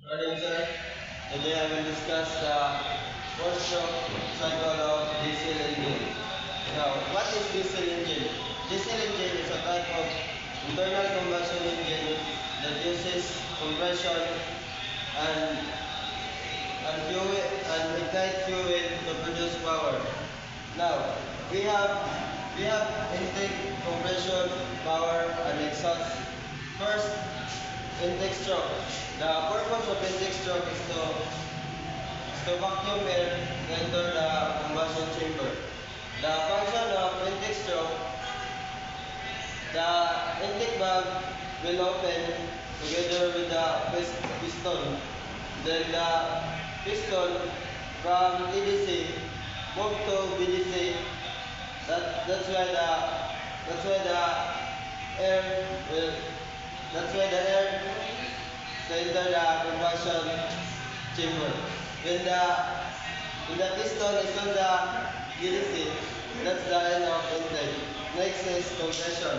Morning, sir. Today I will discuss the four-stroke cycle of diesel engine. Now, what is diesel engine? Diesel engine is a type of internal combustion engine that uses compression and fuel and ignite fuel to produce power. Now, we have intake, compression, power, and exhaust. First, intake stroke. The purpose of intake stroke is to vacuum air to enter the combustion chamber. The function of intake stroke, the intake valve will open together with the piston. Then the piston from TDC move to BDC. That's why the air will that's why the air enter the combustion chamber. When the piston is on the BDC, that's the end of intake. Next is compression.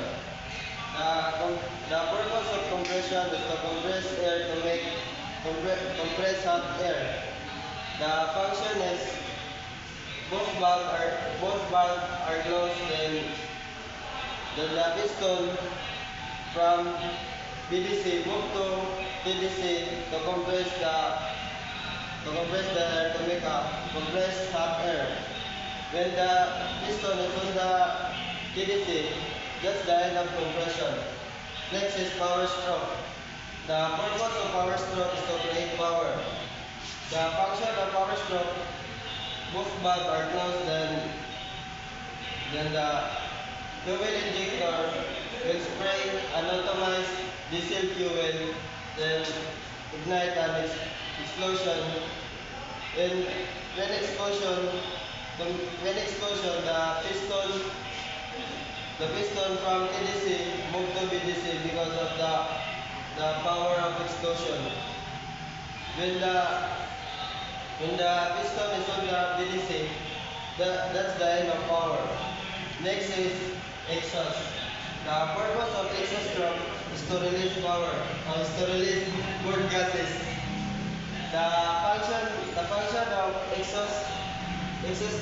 The purpose of compression is to compress air to make compress hot air. The function is both valves are closed then the piston from BDC move to TDC to compress the air to make a compressed hot air. When the piston is on the TDC, that's the end of compression. Next is power stroke. The purpose of power stroke is to create power. The function of power stroke, both valves are closed, then the fuel injector will spray an atomized diesel fuel, then ignite an explosion. And when explosion, the piston from TDC move to BDC because of the power of explosion. When the piston is on the BDC, that's the end of power. Next is exhaust. The purpose of exhaust stroke is to release power, or is to release burn gases. The function of exhaust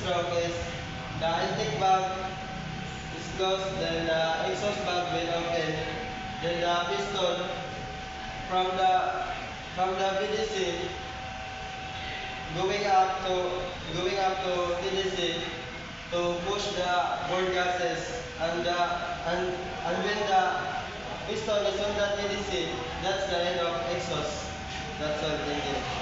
stroke is the intake valve is closed, then the exhaust valve will open, then the piston from the BDC going up to TDC to push the burn gases and when the piston is on the TDC, that's the end of exhaust. That's all. Thank you.